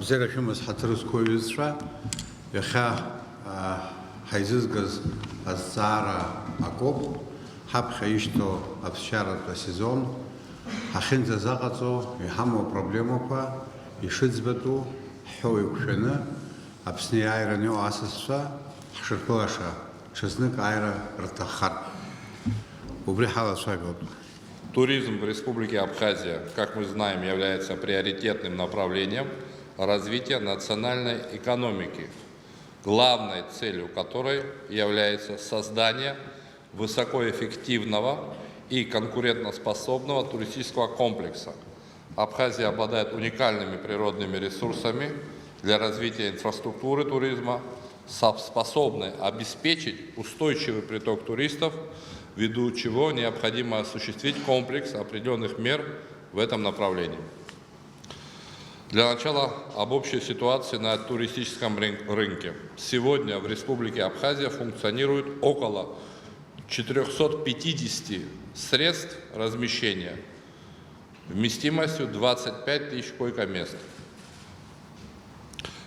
Абзерахимас хатрызкоҩызцәа иахьа ҳаизызгаз азҵаара акоуп, ҳаԥхьа ишьҭоу аԥсшьаратә асезон ҳахьынӡазаҟаҵо иҳамоу апроблемақәа ишыӡбатәу ҳҳәо иқәшәаны Аԥсны иааиран иҟоу асасцәа ҳшырԥылаша ҽазнык ааира рҭаххартә. Убри ҳалацәажәоит. Туризм в Республике Абхазия, как мы знаем, является приоритетным направлением развития национальной экономики, главной целью которой является создание высокоэффективного и конкурентоспособного туристического комплекса. Абхазия обладает уникальными природными ресурсами для развития инфраструктуры туризма, способной обеспечить устойчивый приток туристов, ввиду чего необходимо осуществить комплекс определенных мер в этом направлении. Для начала об общей ситуации на туристическом рынке. Сегодня в Республике Абхазия функционирует около 450 средств размещения вместимостью 25 тысяч койко-мест.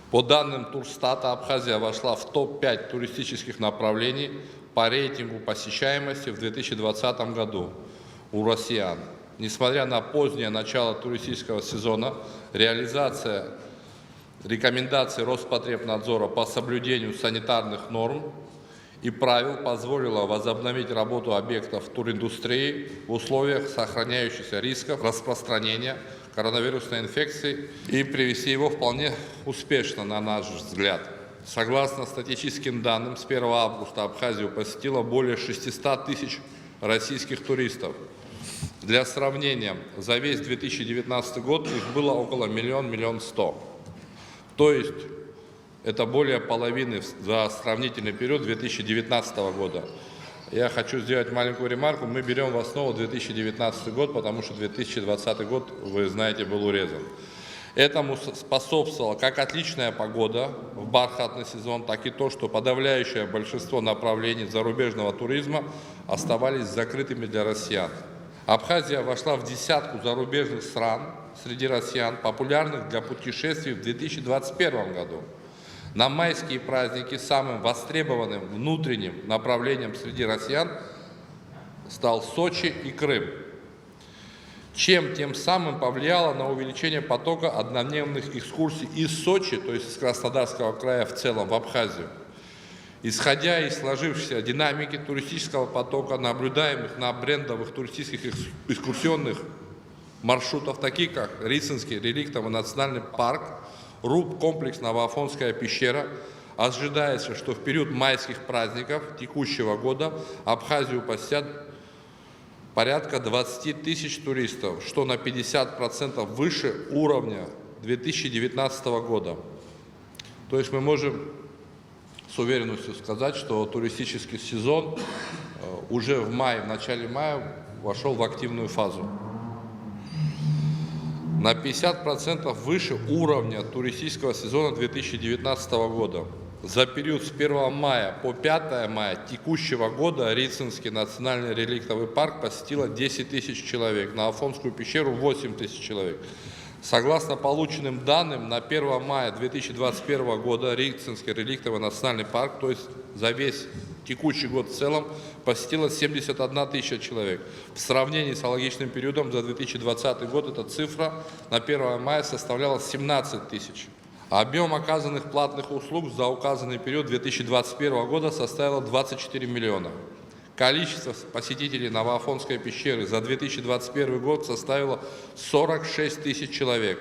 По данным Турстата, Абхазия вошла в топ-5 туристических направлений по рейтингу посещаемости в 2020 году у россиян. Несмотря на позднее начало туристического сезона, реализация рекомендаций Роспотребнадзора по соблюдению санитарных норм и правил позволила возобновить работу объектов туриндустрии в условиях сохраняющихся рисков распространения коронавирусной инфекции и привести его вполне успешно, на наш взгляд. Согласно статистическим данным, с 1 августа Абхазию посетило более 600 тысяч российских туристов. Для сравнения, за весь 2019 год их было около 1 100 000. То есть это более половины за сравнительный период 2019 года. Я хочу сделать маленькую ремарку. Мы берем в основу 2019 год, потому что 2020 год, вы знаете, был урезан. Этому способствовала как отличная погода в бархатный сезон, так и то, что подавляющее большинство направлений зарубежного туризма оставались закрытыми для россиян. Абхазия вошла в десятку зарубежных стран среди россиян, популярных для путешествий в 2021 году. На майские праздники самым востребованным внутренним направлением среди россиян стал Сочи и Крым, чем тем самым повлияло на увеличение потока однодневных экскурсий из Сочи, то есть из Краснодарского края в целом, в Абхазию. Исходя из сложившейся динамики туристического потока, наблюдаемых на брендовых туристических экскурсионных маршрутов, таких как Рицинский реликтовый национальный парк, РУП комплекс Новоафонская пещера, ожидается, что в период майских праздников текущего года Абхазию посетят порядка 20 тысяч туристов, что на 50% выше уровня 2019 года. То есть мы можем с уверенностью сказать, что туристический сезон уже в начале мая вошел в активную фазу. На 50% выше уровня туристического сезона 2019 года. За период с 1 мая по 5 мая текущего года Рицинский национальный реликтовый парк посетило 10 тысяч человек, на Афонскую пещеру 8 тысяч человек. Согласно полученным данным, на 1 мая 2021 года Рицинский реликтовый национальный парк, то есть за весь текущий год в целом, посетило 71 тысяча человек. В сравнении с аналогичным периодом за 2020 год эта цифра на 1 мая составляла 17 тысяч. Объем оказанных платных услуг за указанный период 2021 года составило 24 миллиона. Количество посетителей Новоафонской пещеры за 2021 год составило 46 тысяч человек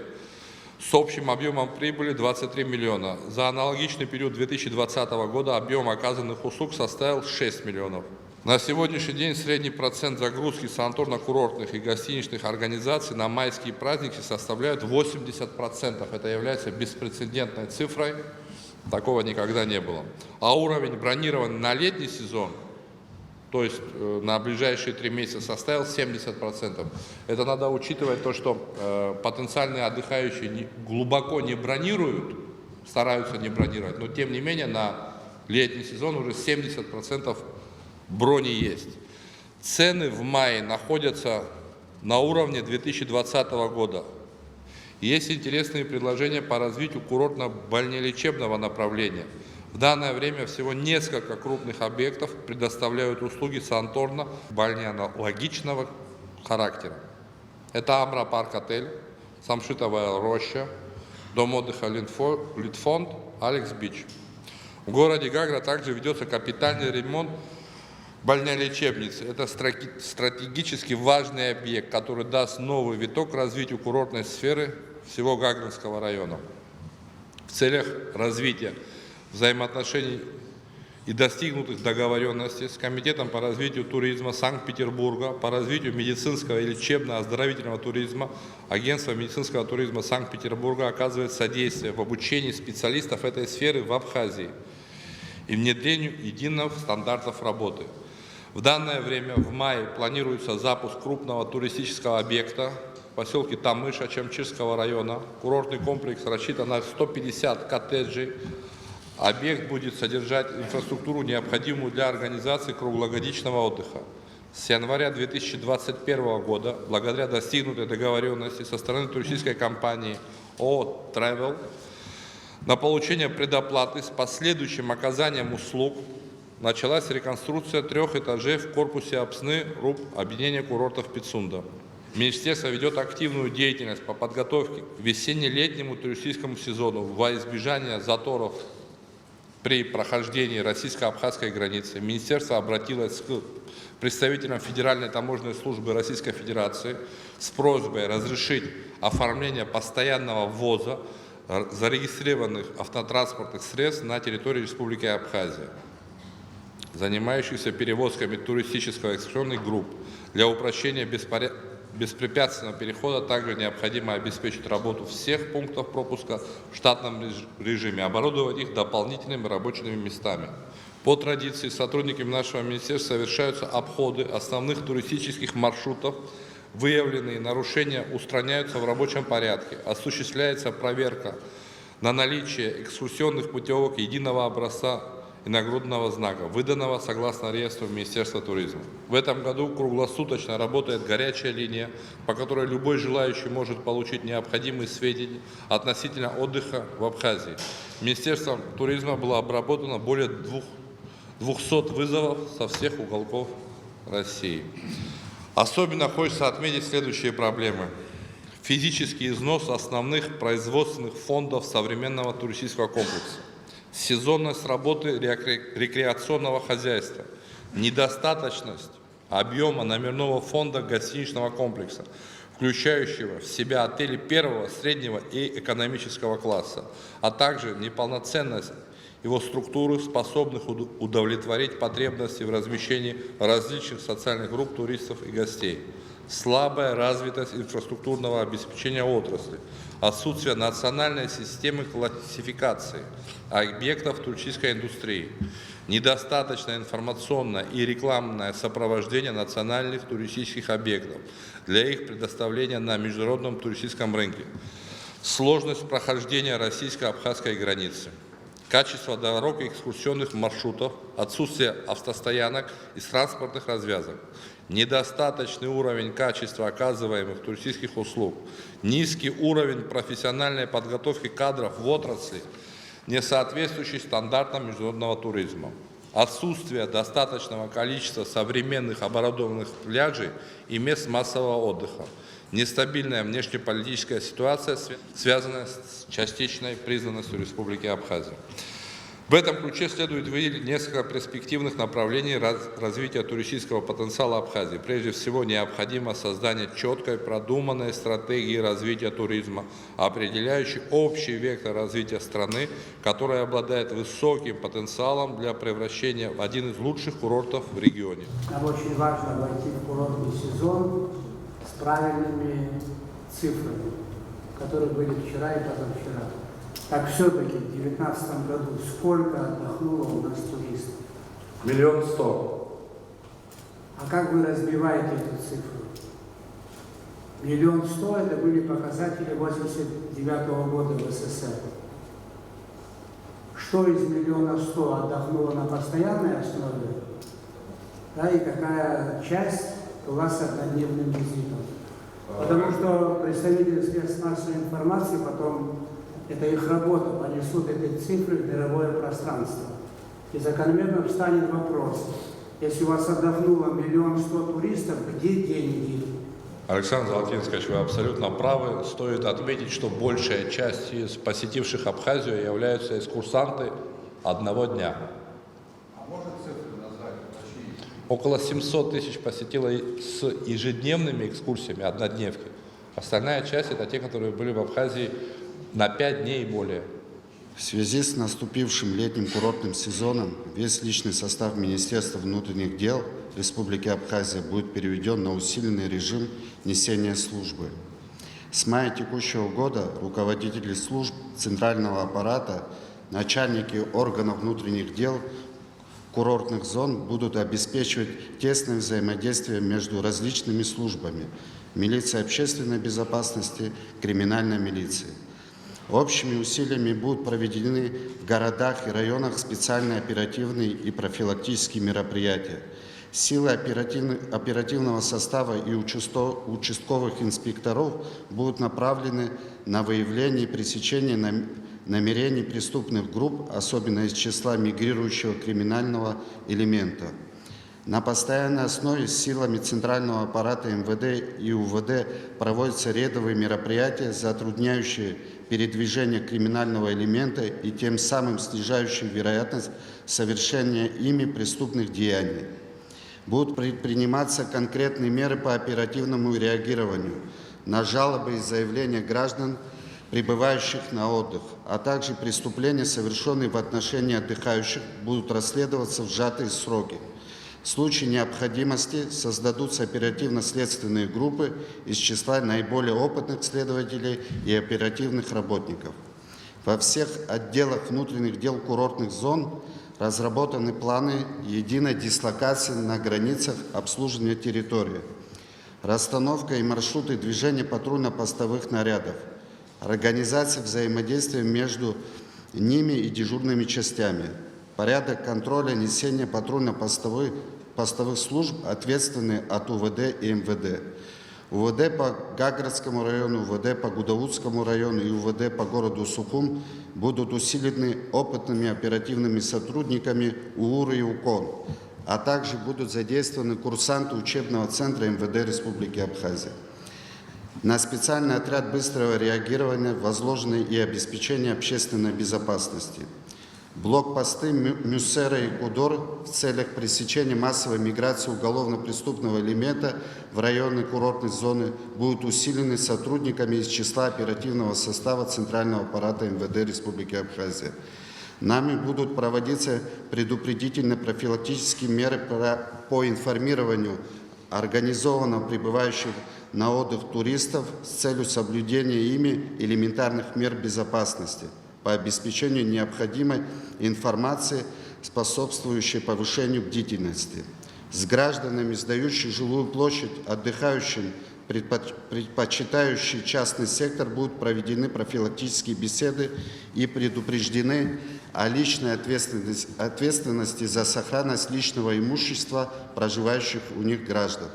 с общим объемом прибыли 23 миллиона. За аналогичный период 2020 года объем оказанных услуг составил 6 миллионов. На сегодняшний день средний процент загрузки санаторно-курортных и гостиничных организаций на майские праздники составляет 80%. Это является беспрецедентной цифрой, такого никогда не было. А уровень бронирования на летний сезон, то есть на ближайшие 3 месяца, составил 70%. Это надо учитывать то, что потенциальные отдыхающие глубоко не бронируют, стараются не бронировать, но тем не менее на летний сезон уже 70% брони есть. Цены в мае находятся на уровне 2020 года. Есть интересные предложения по развитию курортно-больнолечебного направления. В данное время всего несколько крупных объектов предоставляют услуги санаторно-бальнеологичного характера. Это Амра-парк-отель, Самшитовая роща, дом отдыха Литфонд, Алекс-Бич. В городе Гагра также ведется капитальный ремонт больнолечебницы. Это стратегически важный объект, который даст новый виток развитию курортной сферы всего Гагринского района. В целях развития взаимоотношений и достигнутых договоренностей с Комитетом по развитию туризма Санкт-Петербурга, по развитию медицинского и лечебно-оздоровительного туризма, Агентство медицинского туризма Санкт-Петербурга оказывает содействие в обучении специалистов этой сферы в Абхазии и внедрению единых стандартов работы. В данное время, в мае, планируется запуск крупного туристического объекта в поселке Тамыш Ачамчирского района. Курортный комплекс рассчитан на 150 коттеджей. Объект будет содержать инфраструктуру, необходимую для организации круглогодичного отдыха. С января 2021 года, благодаря достигнутой договоренности со стороны туристической компании ООО «Travel», на получение предоплаты с последующим оказанием услуг началась реконструкция 3 этажей в корпусе Апсны РУП объединения курортов Пицунда. Министерство ведет активную деятельность по подготовке к весенне-летнему туристическому сезону во избежание заторов при прохождении российско-абхазской границы. Министерство обратилось к представителям Федеральной таможенной службы Российской Федерации с просьбой разрешить оформление постоянного ввоза зарегистрированных автотранспортных средств на территории Республики Абхазия, занимающихся перевозками туристическо-экскурсионных групп. Для упрощения беспрепятственного перехода также необходимо обеспечить работу всех пунктов пропуска в штатном режиме, оборудовать их дополнительными рабочими местами. По традиции сотрудниками нашего министерства совершаются обходы основных туристических маршрутов. Выявленные нарушения устраняются в рабочем порядке. Осуществляется проверка на наличие экскурсионных путевок единого образца и нагрудного знака, выданного согласно реестру Министерства туризма. В этом году круглосуточно работает горячая линия, по которой любой желающий может получить необходимые сведения относительно отдыха в Абхазии. Министерством туризма было обработано более 200 вызовов со всех уголков России. Особенно хочется отметить следующие проблемы. Физический износ основных производственных фондов современного туристического комплекса. Сезонность работы рекреационного хозяйства, недостаточность объема номерного фонда гостиничного комплекса, включающего в себя отели первого, среднего и экономического класса, а также неполноценность его структуры, способных удовлетворить потребности в размещении различных социальных групп туристов и гостей. Слабая развитость инфраструктурного обеспечения отрасли, отсутствие национальной системы классификации объектов туристической индустрии, недостаточное информационное и рекламное сопровождение национальных туристических объектов для их предоставления на международном туристическом рынке, сложность прохождения российско-абхазской границы, качество дорог и экскурсионных маршрутов, отсутствие автостоянок и транспортных развязок, недостаточный уровень качества оказываемых туристических услуг, низкий уровень профессиональной подготовки кадров в отрасли, не соответствующий стандартам международного туризма, отсутствие достаточного количества современных оборудованных пляжей и мест массового отдыха, нестабильная внешнеполитическая ситуация, связанная с частичной признанностью Республики Абхазия. В этом ключе следует выделить несколько перспективных направлений развития туристического потенциала Абхазии. Прежде всего, необходимо создание четкой, продуманной стратегии развития туризма, определяющей общий вектор развития страны, которая обладает высоким потенциалом для превращения в один из лучших курортов в регионе. Нам очень важно войти в курортный сезон с правильными цифрами, которые были вчера и позавчера. Так все-таки в 2019 году сколько отдохнуло у нас туристов? 1 100 000. А как вы разбиваете эту цифру? 1 100 000 это были показатели 1989 года в СССР. Что из 1 100 000 отдохнуло на постоянной основе, да, и какая часть была с однодневным визитом? Потому что представители средств массовой информации потом, это их работа, понесут эти цифры в мировое пространство. И закономерно встанет вопрос, если у вас отдохнуло 1 100 000 туристов, где деньги? Александр Золотинский, вы абсолютно правы. Стоит отметить, что большая часть из посетивших Абхазию являются экскурсанты одного дня. А можно цифры назвать? Около 700 тысяч посетило с ежедневными экскурсиями, однодневки. Остальная часть – это те, которые были в Абхазии на 5 дней и более. В связи с наступившим летним курортным сезоном весь личный состав Министерства внутренних дел Республики Абхазия будет переведен на усиленный режим несения службы. С мая текущего года руководители служб центрального аппарата, начальники органов внутренних дел курортных зон будут обеспечивать тесное взаимодействие между различными службами – милицией общественной безопасности, криминальной милицией. Общими усилиями будут проведены в городах и районах специальные оперативные и профилактические мероприятия. Силы оперативного состава и участковых инспекторов будут направлены на выявление и пресечение намерений преступных групп, особенно из числа мигрирующего криминального элемента. На постоянной основе с силами Центрального аппарата МВД и УВД проводятся рейдовые мероприятия, затрудняющие передвижение криминального элемента и тем самым снижающие вероятность совершения ими преступных деяний. Будут предприниматься конкретные меры по оперативному реагированию на жалобы и заявления граждан, прибывающих на отдых, а также преступления, совершенные в отношении отдыхающих, будут расследоваться в сжатые сроки. В случае необходимости создадутся оперативно-следственные группы из числа наиболее опытных следователей и оперативных работников. Во всех отделах внутренних дел курортных зон разработаны планы единой дислокации на границах обслуживания территории, расстановка и маршруты движения патрульно-постовых нарядов, организация взаимодействия между ними и дежурными частями, порядок контроля несения патрульно-постовых служб, ответственные от УВД и МВД. УВД по Гаградскому району, УВД по Гудаутскому району и УВД по городу Сухум будут усилены опытными оперативными сотрудниками УУР и УКОН, а также будут задействованы курсанты учебного центра МВД Республики Абхазия. На специальный отряд быстрого реагирования возложено и обеспечение общественной безопасности. Блокпосты Мюссера и Кудор в целях пресечения массовой миграции уголовно-преступного элемента в районы курортной зоны будут усилены сотрудниками из числа оперативного состава Центрального аппарата МВД Республики Абхазия. Нами будут проводиться предупредительно-профилактические меры по информированию организованно прибывающих на отдых туристов с целью соблюдения ими элементарных мер безопасности по обеспечению необходимой информации, способствующей повышению бдительности. С гражданами, сдающими жилую площадь, отдыхающим, предпочитающий частный сектор, будут проведены профилактические беседы и предупреждены о личной ответственности за сохранность личного имущества проживающих у них граждан.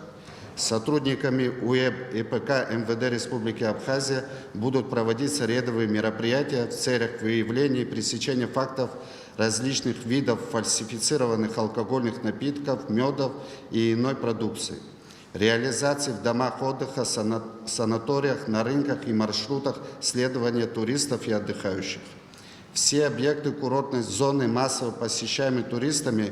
Сотрудниками УЭБ и ПК МВД Республики Абхазия будут проводиться рейдовые мероприятия в целях выявления и пресечения фактов различных видов фальсифицированных алкогольных напитков, медов и иной продукции. Реализации в домах отдыха, санаториях, на рынках и маршрутах следования туристов и отдыхающих. Все объекты курортной зоны, массово посещаемые туристами,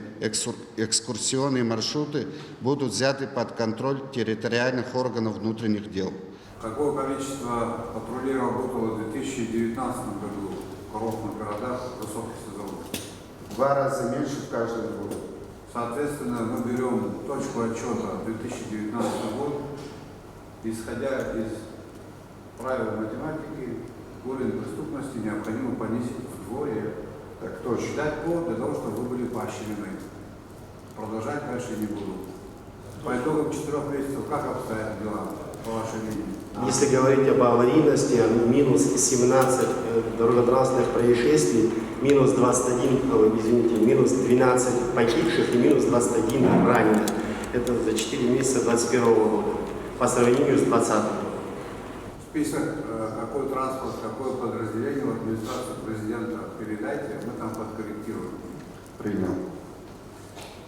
экскурсионные маршруты будут взяты под контроль территориальных органов внутренних дел. Какое количество патрулей работало в 2019 году в курортных городах высоких сезонов? 2 раза меньше в каждом году. Соответственно, мы берем точку отчета 2019 год, исходя из правил математики, уровень преступности необходимо понизить вдвое. Так точно. Дать повод для того, чтобы вы были поощрены. Продолжать дальше не буду. По итогам 4 месяцев, как обстоят дела, по вашему мнению? Если говорить об аварийности, минус 17 дорожно-транспортных происшествий, минус 12 погибших и минус 21 раненых. Это за 4 месяца 2021 года по сравнению с 2020 годом. Список, какой транспорт, какое подразделение в администрацию президента передайте, мы там подкорректируем. Принял.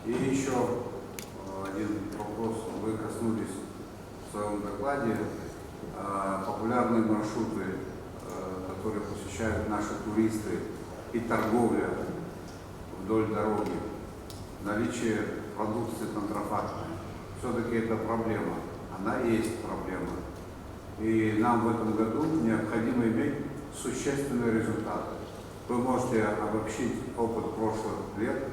И еще один вопрос. Вы коснулись в своем докладе популярные маршруты, которые посещают наши туристы, и торговля вдоль дороги, наличие продукции контрафактной. Все-таки это проблема. Она есть проблема. И нам в этом году необходимо иметь существенные результаты. Вы можете обобщить опыт прошлых лет,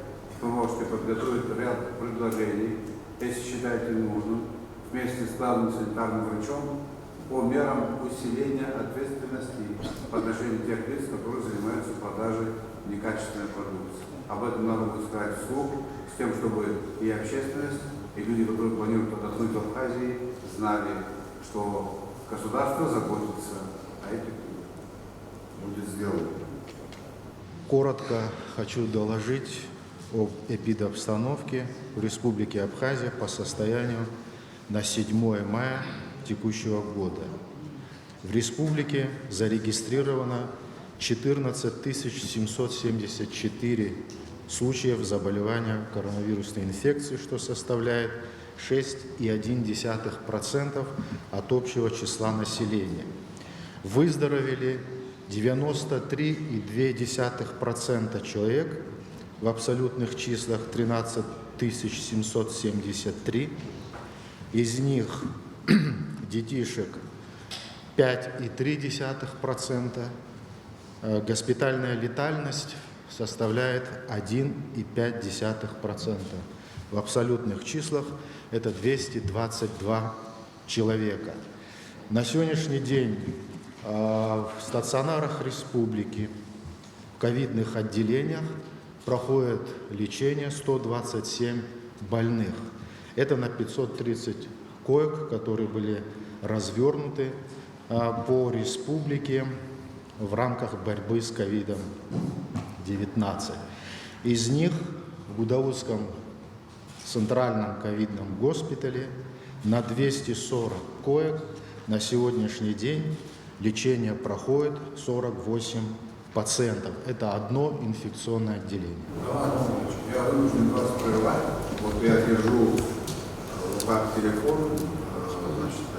вы можете подготовить ряд предложений, если считаете нужным, вместе с главным санитарным врачом по мерам усиления ответственности по отношению тех лиц, которые занимаются продажей некачественной продукции. Об этом надо будет сказать вслух, с тем, чтобы и общественность, и люди, которые планируют отдохнуть в Абхазии, знали, что государство заботится о этих людях. Будет сделано. Коротко хочу доложить об эпидобстановке в Республике Абхазия по состоянию на 7 мая текущего года. В республике зарегистрировано 14 774 случаев заболевания коронавирусной инфекцией, что составляет 6,1% от общего числа населения. Выздоровели 93,2% человек, в абсолютных числах 13 773. Из них детишек 5,3%. Госпитальная летальность составляет 1,5%. В абсолютных числах это 222 человека. На сегодняшний день в стационарах республики, в ковидных отделениях проходит лечение 127 больных. Это на 530 коек, которые были развернуты по республике в рамках борьбы с ковидом-19. Из них в Гудаутском центральном ковидном госпитале на 240 коек на сегодняшний день лечение проходит 48 пациентов. Это одно инфекционное отделение. Я вынужден вас прервать. Вот я держу в руках телефон,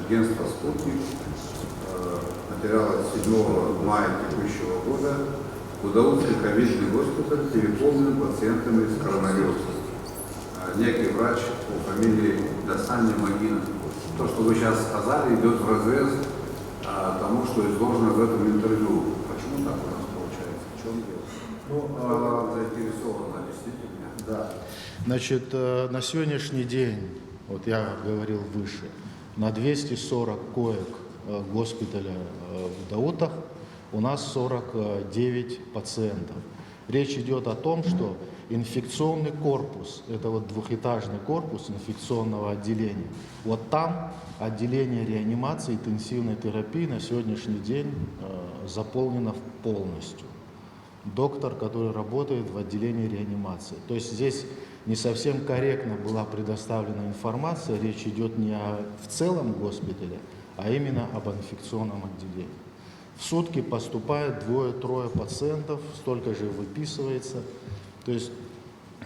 агентство «Спутник», материал от 7 мая текущего года. Гудаутский ковидный госпиталь переполнен пациентами с коронавирусом. Некий врач по фамилии Дасани Магина. То, что вы сейчас сказали, идет вразрез тому, что изложено в этом интервью. Почему так у нас получается? В чем дело? Заинтересована действительно. Да. Значит, на сегодняшний день, вот я говорил выше, на 240 коек госпиталя в Даутах у нас 49 пациентов. Речь идет о том, что инфекционный корпус, это вот двухэтажный корпус инфекционного отделения, вот там отделение реанимации и интенсивной терапии на сегодняшний день заполнено полностью. Доктор, который работает в отделении реанимации. То есть здесь не совсем корректно была предоставлена информация, речь идет не в целом госпитале, а именно об инфекционном отделении. В сутки поступает 2-3 пациентов, столько же выписывается. То есть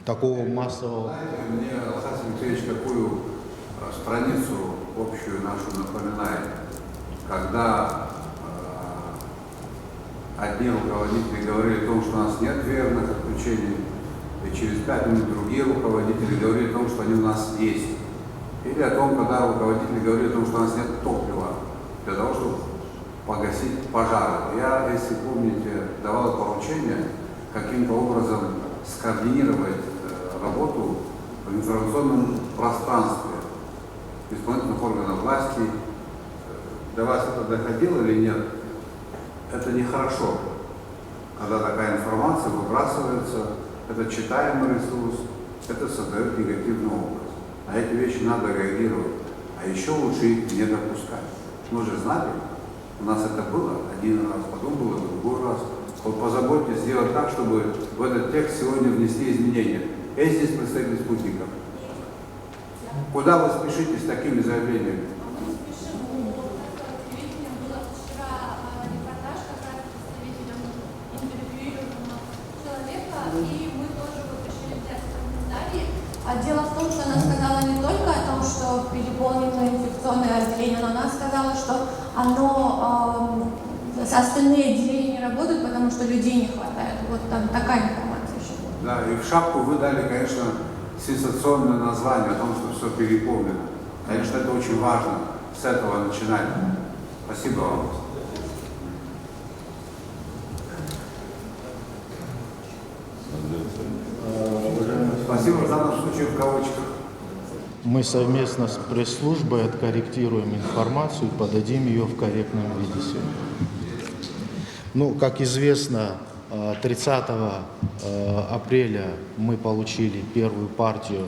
такого массового... Знаете, мне Алхас Алексеевич какую страницу общую нашу напоминает, когда одни руководители говорили о том, что у нас нет верных отключений, и через 5 минут другие руководители говорили о том, что они у нас есть. Или о том, когда руководители говорили о том, что у нас нет топлива для того, чтобы погасить пожары. Я, если помните, давал поручение каким-то образом скоординировать работу в информационном пространстве исполнительных органов власти. До вас это доходило или нет? Это нехорошо, когда такая информация выбрасывается, это читаемый ресурс, это создает негативный образ. На эти вещи надо реагировать, а еще лучше их не допускать. Мы же знали, у нас это было один раз, потом было другой раз. Вот позаботьтесь сделать так, чтобы в этот текст сегодня внесли изменения. Есть здесь представители спутников? Куда вы спешите с такими заявлениями? Дело в том, что она сказала не только о том, что переполнено инфекционное отделение, но она сказала, что остальные отделения не работают, потому что людей не хватает. Вот там такая информация еще была. Да, и в шапку вы дали, конечно, сенсационное название о том, что все переполнено. Конечно, это очень важно с этого начинать. Спасибо вам. Спасибо в данном случае в кавычках. Мы совместно с пресс-службой откорректируем информацию и подадим ее в корректном виде сегодня. Ну, как известно, 30 апреля мы получили первую партию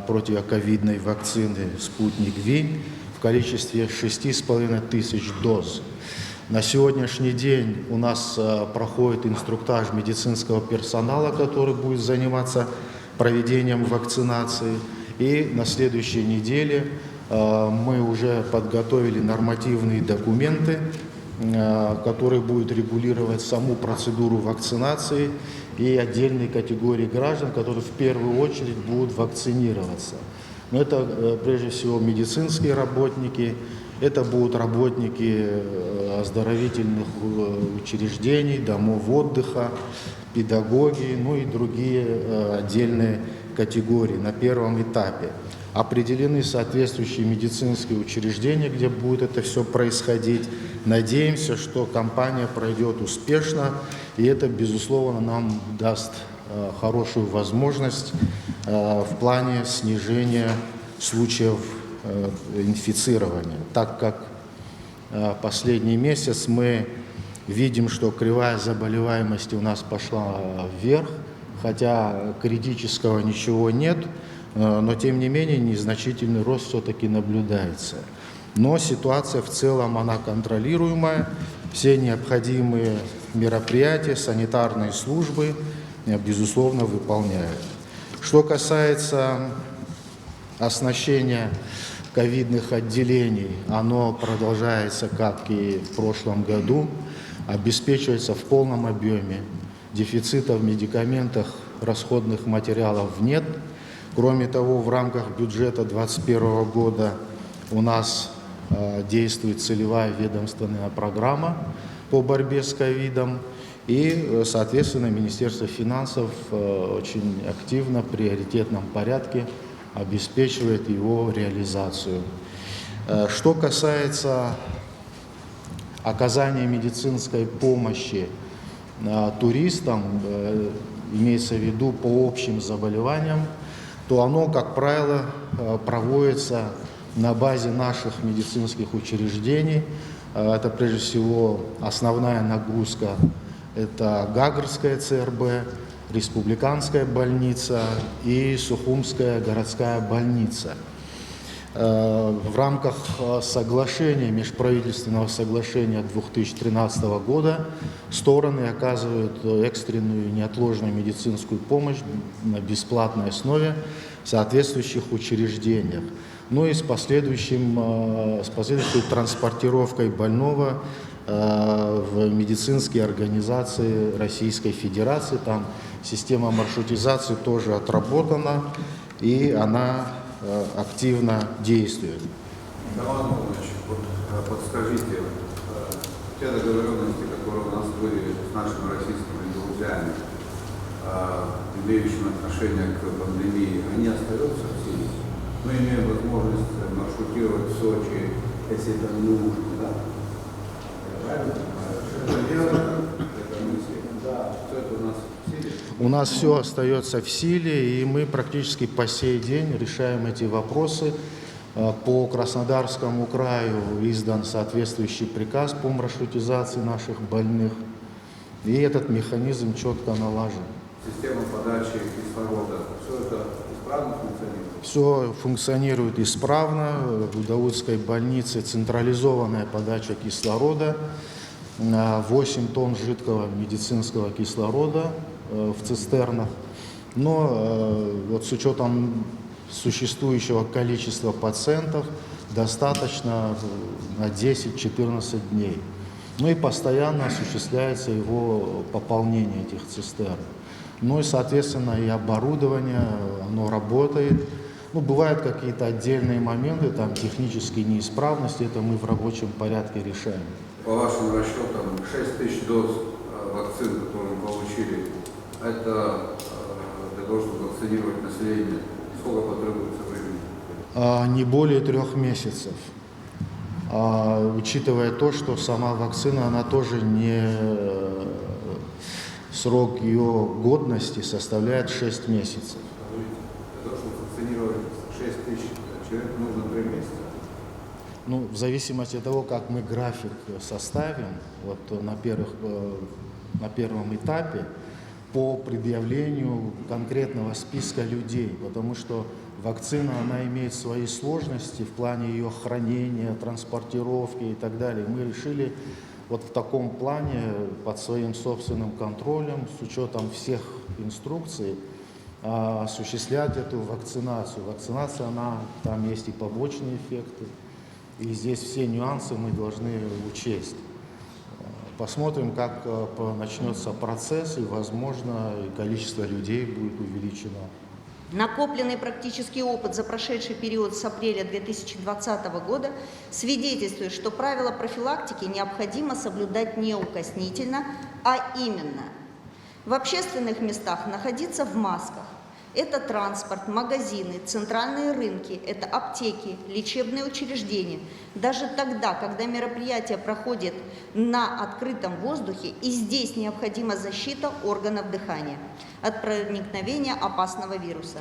противоковидной вакцины «Спутник Ви» в количестве 6,5 тысяч доз. На сегодняшний день у нас проходит инструктаж медицинского персонала, который будет заниматься проведением вакцинации. И на следующей неделе мы уже подготовили нормативные документы, которые будут регулировать саму процедуру вакцинации и отдельные категории граждан, которые в первую очередь будут вакцинироваться. Но это прежде всего медицинские работники, это будут работники оздоровительных учреждений, домов отдыха, педагоги, ну и другие отдельные категории на первом этапе. Определены соответствующие медицинские учреждения, где будет это все происходить. Надеемся, что кампания пройдет успешно, и это, безусловно, нам даст хорошую возможность в плане снижения случаев инфицирования, так как последний месяц мы видим, что кривая заболеваемости у нас пошла вверх, хотя критического ничего нет, но тем не менее незначительный рост все-таки наблюдается. Но ситуация в целом она контролируемая, все необходимые мероприятия, санитарные службы, безусловно, выполняют. Что касается оснащения ковидных отделений, оно продолжается, как и в прошлом году, обеспечивается в полном объеме. Дефицита в медикаментах, расходных материалов нет. Кроме того, в рамках бюджета 2021 года у нас действует целевая ведомственная программа по борьбе с ковидом. И, соответственно, Министерство финансов очень активно, в приоритетном порядке обеспечивает его реализацию. Что касается оказания медицинской помощи туристам, имеется в виду по общим заболеваниям, то оно, как правило, проводится на базе наших медицинских учреждений. Это прежде всего основная нагрузка, это Гагарская ЦРБ, Республиканская больница и Сухумская городская больница. В рамках соглашения, межправительственного соглашения 2013 года стороны оказывают экстренную неотложную медицинскую помощь на бесплатной основе в соответствующих учреждениях. Ну и с последующей транспортировкой больного в медицинские организации Российской Федерации. Там система маршрутизации тоже отработана, и она активно действует. Роман Иванович, вот подскажите, те договоренности, которые у нас были с нашими российскими друзьями, имеющими отношение к пандемии, они остаются в силе? Мы имеем возможность маршрутировать в Сочи, если это нужно, да? Правильно? Это верно? Это мысли? Да. Все это у нас в силе? У нас все остается в силе, и мы практически по сей день решаем эти вопросы. По Краснодарскому краю издан соответствующий приказ по маршрутизации наших больных, и этот механизм четко налажен. Система подачи кислорода, все это исправно функционирует? Все функционирует исправно. В Даутской больнице централизованная подача кислорода, 8 тонн жидкого медицинского кислорода в цистернах. Но вот с учетом существующего количества пациентов достаточно на 10-14 дней. Ну и постоянно осуществляется его пополнение этих цистерн. Ну и, соответственно, и оборудование, оно работает. Ну, бывают какие-то отдельные моменты, там технические неисправности, это мы в рабочем порядке решаем. По вашим расчетам, 6 тысяч доз вакцин, которые мы получили, это для того, чтобы вакцинировать население, сколько потребуется времени? Не более 3 месяцев. Учитывая то, что сама вакцина, она тоже не... Срок ее годности составляет 6 месяцев. Для того, чтобы вакцинировать 6 тысяч человек, нужно 3 месяца. Ну, в зависимости от того, как мы график составим, вот на первом этапе, по предъявлению конкретного списка людей, потому что вакцина, она имеет свои сложности в плане ее хранения, транспортировки и так далее. Мы решили вот в таком плане, под своим собственным контролем, с учетом всех инструкций, осуществлять эту вакцинацию. Вакцинация, она, там есть и побочные эффекты, и здесь все нюансы мы должны учесть. Посмотрим, как начнется процесс, и, возможно, и количество людей будет увеличено. Накопленный практический опыт за прошедший период с апреля 2020 года свидетельствует, что правила профилактики необходимо соблюдать неукоснительно, а именно в общественных местах находиться в масках. Это транспорт, магазины, центральные рынки, это аптеки, лечебные учреждения. Даже тогда, когда мероприятие проходит на открытом воздухе, и здесь необходима защита органов дыхания от проникновения опасного вируса.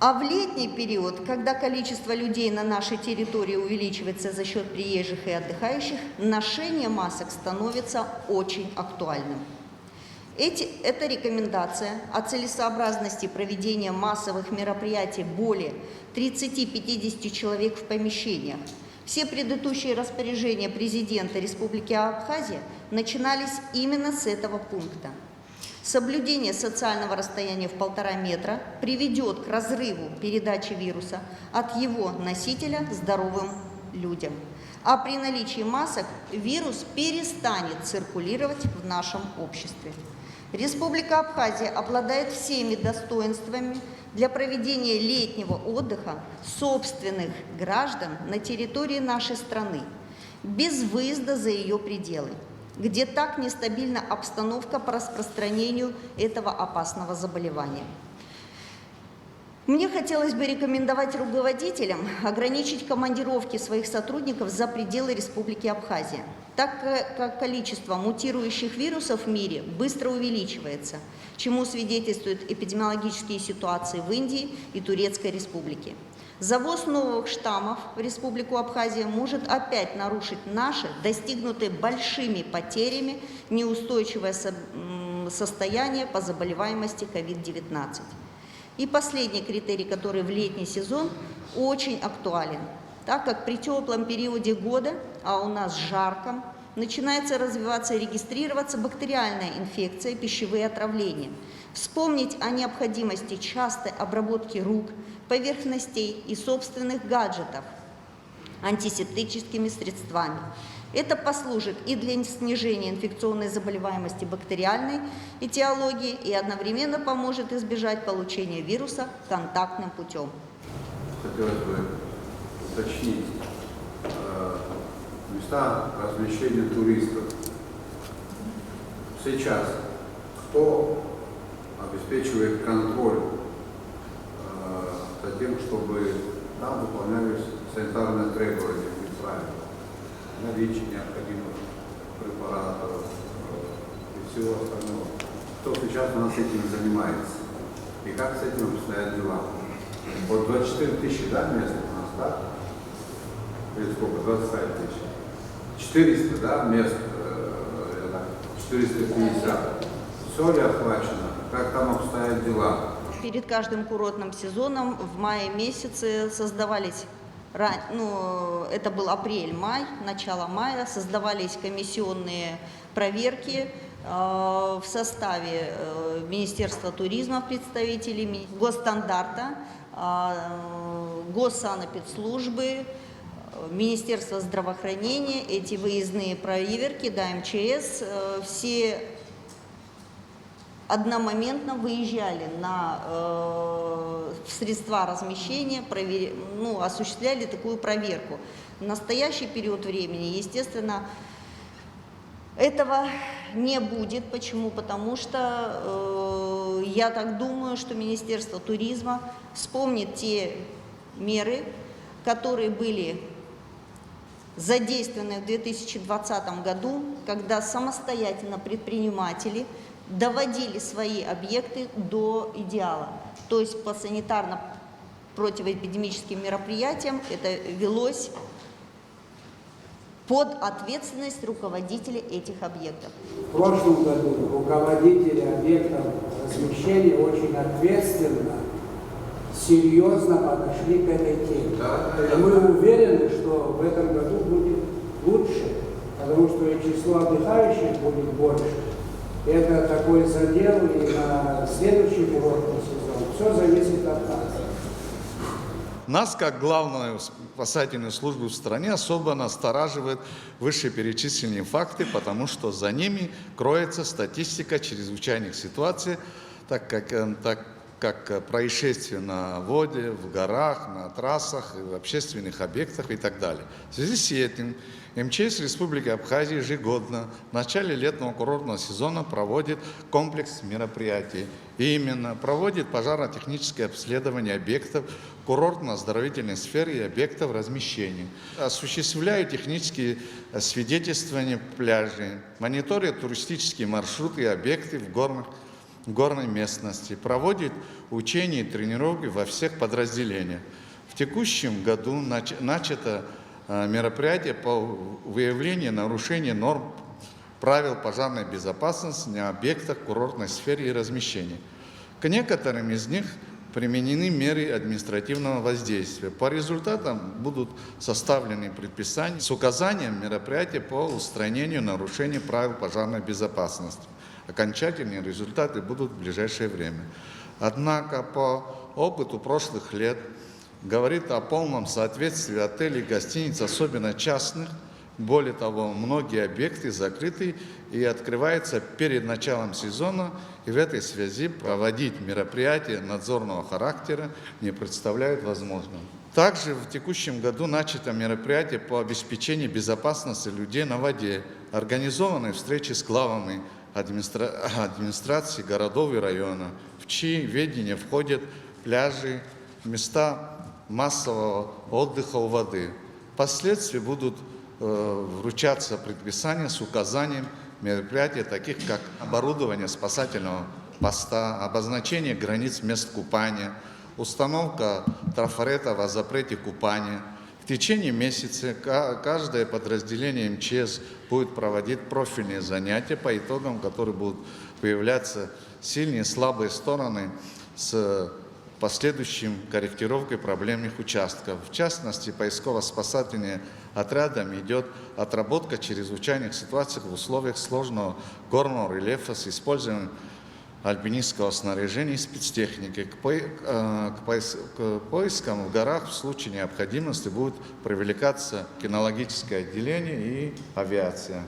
А в летний период, когда количество людей на нашей территории увеличивается за счет приезжих и отдыхающих, ношение масок становится очень актуальным. Это рекомендация о целесообразности проведения массовых мероприятий более 30-50 человек в помещениях. Все предыдущие распоряжения президента Республики Абхазия начинались именно с этого пункта. Соблюдение социального расстояния в 1,5 метра приведет к разрыву передачи вируса от его носителя здоровым людям. А при наличии масок вирус перестанет циркулировать в нашем обществе. Республика Абхазия обладает всеми достоинствами для проведения летнего отдыха собственных граждан на территории нашей страны, без выезда за ее пределы, где так нестабильна обстановка по распространению этого опасного заболевания. Мне хотелось бы рекомендовать руководителям ограничить командировки своих сотрудников за пределы Республики Абхазия, так как количество мутирующих вирусов в мире быстро увеличивается, чему свидетельствуют эпидемиологические ситуации в Индии и Турецкой Республике. Завоз новых штаммов в Республику Абхазия может опять нарушить наши, достигнутые большими потерями, неустойчивое состояние по заболеваемости COVID-19. И последний критерий, который в летний сезон очень актуален, так как при теплом периоде года, а у нас жарко, начинается развиваться и регистрироваться бактериальная инфекция, пищевые отравления. Вспомнить о необходимости частой обработки рук, поверхностей и собственных гаджетов антисептическими средствами. Это послужит и для снижения инфекционной заболеваемости бактериальной этиологии и одновременно поможет избежать получения вируса контактным путем. Хотелось бы уточнить места размещения туристов. Сейчас кто обеспечивает контроль за тем, чтобы там выполнялись санитарные требования и правила? Наличие необходимых препаратов и всего остального. Кто сейчас у нас этим занимается? И как с этим обстоят дела? Вот 24 тысячи, да, мест у нас, да? Или сколько? 25 тысяч. 400, да, мест, 450. Все ли охвачено? Как там обстоят дела? Перед каждым курортным сезоном в мае месяце создавались, это был апрель-май, начало мая, создавались комиссионные проверки в составе Министерства туризма, представителей Госстандарта, Госсанэпидслужбы, Министерства здравоохранения. Эти выездные проверки, да, МЧС, все одномоментно выезжали в средства размещения, осуществляли такую проверку. В настоящий период времени, естественно, этого не будет. Почему? Потому что я так думаю, что Министерство туризма вспомнит те меры, которые были задействованы в 2020 году, когда самостоятельно предприниматели доводили свои объекты до идеала. То есть по санитарно-противоэпидемическим мероприятиям это велось под ответственность руководителей этих объектов. В прошлом году руководители объектов размещения очень ответственно, серьезно подошли к этой теме. И мы уверены, что в этом году будет лучше, потому что и число отдыхающих будет больше. Это такой задел и на следующий курортный сезон. Все зависит от нас. Нас, как главную спасательную службу в стране, особо настораживают вышеперечисленные факты, потому что за ними кроется статистика чрезвычайных ситуаций, так как происшествия на воде, в горах, на трассах, в общественных объектах и так далее. В связи с этим МЧС Республики Абхазия ежегодно в начале летнего курортного сезона проводит комплекс мероприятий. И именно проводит пожарно-техническое обследование объектов курортно-оздоровительной сферы и объектов размещения. Осуществляет технические свидетельствования пляжей, мониторит туристические маршруты и объекты в горной местности, проводит учения и тренировки во всех подразделениях. В текущем году начато мероприятие по выявлению нарушений норм правил пожарной безопасности на объектах курортной сферы и размещения. К некоторым из них применены меры административного воздействия. По результатам будут составлены предписания с указанием мероприятия по устранению нарушений правил пожарной безопасности. Окончательные результаты будут в ближайшее время. Однако по опыту прошлых лет говорит о полном соответствии отелей и гостиниц, особенно частных. Более того, многие объекты закрыты и открываются перед началом сезона, и в этой связи проводить мероприятия надзорного характера не представляют возможным. Также в текущем году начато мероприятие по обеспечению безопасности людей на воде, организованные встречи с главами администрации городов и районов, в чьи ведения входят пляжи, места массового отдыха у воды. Впоследствии будут вручаться предписания с указанием мероприятий, таких как оборудование спасательного поста, обозначение границ мест купания, установка трафарета о запрете купания. В течение месяца каждое подразделение МЧС будет проводить профильные занятия, по итогам которых будут появляться сильные и слабые стороны с последующим корректировкой проблемных участков. В частности, поисково-спасательным отрядам идет отработка чрезвычайных ситуаций в условиях сложного горного рельефа с использованием альпинистского снаряжения и спецтехники. К поискам в горах в случае необходимости будет привлекаться кинологическое отделение и авиация.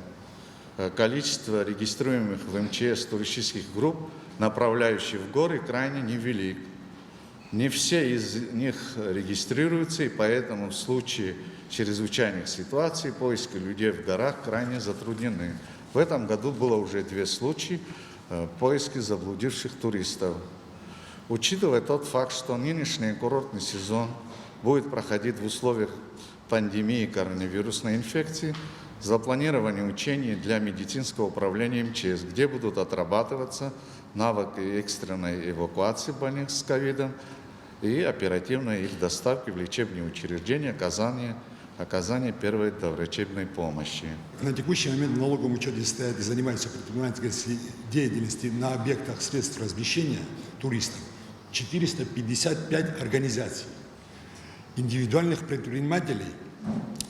Количество регистрируемых в МЧС туристических групп, направляющих в горы, крайне невелик. Не все из них регистрируются, и поэтому в случае чрезвычайных ситуаций поиски людей в горах крайне затруднены. В этом году было уже 2 случая поиски заблудивших туристов. Учитывая тот факт, что нынешний курортный сезон будет проходить в условиях пандемии коронавирусной инфекции, запланированы учения для медицинского управления МЧС, где будут отрабатываться навыки экстренной эвакуации больных с ковидом и оперативной их доставки в лечебные учреждения, оказания первой доврачебной помощи. На текущий момент в налоговом учете стоят и занимаются предпринимательской деятельностью на объектах средств размещения туристов 455 организаций.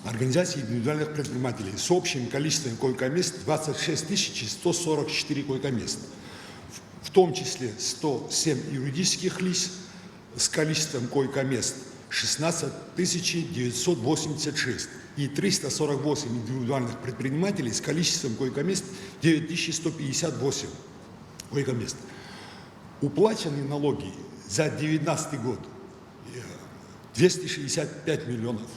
Организаций индивидуальных предпринимателей с общим количеством койко-мест 26 144 койко-мест, в том числе 107 юридических лиц с количеством койко-мест 16 986 и 348 индивидуальных предпринимателей с количеством койко-мест 9158 койко-мест. Уплаченные налоги за 2019 год 265 миллионов,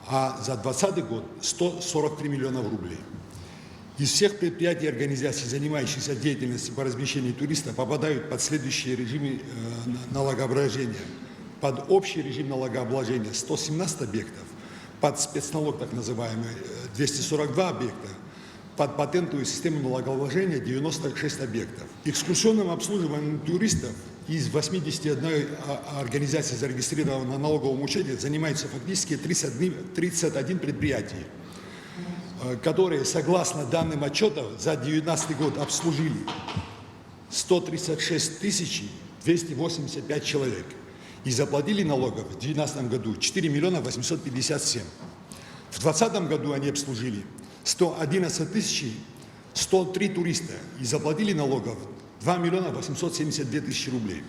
а за 2020 год 143 миллиона рублей. Из всех предприятий и организаций, занимающихся деятельностью по размещению туристов, попадают под следующие режимы налогообложения. Под общий режим налогообложения 117 объектов, под спецналог так называемый 242 объекта, под патентную систему налогообложения 96 объектов. Экскурсионным обслуживанием туристов из 81 организации, зарегистрированной на налоговом учете, занимаются фактически 31 предприятий, которые, согласно данным отчета, за 2019 год обслужили 136 285 человек и заплатили налогов в 2019 году 4 миллиона 857. В 2020 году они обслужили 111 103 туриста и заплатили налогов 2 миллиона 872 тысячи рублей.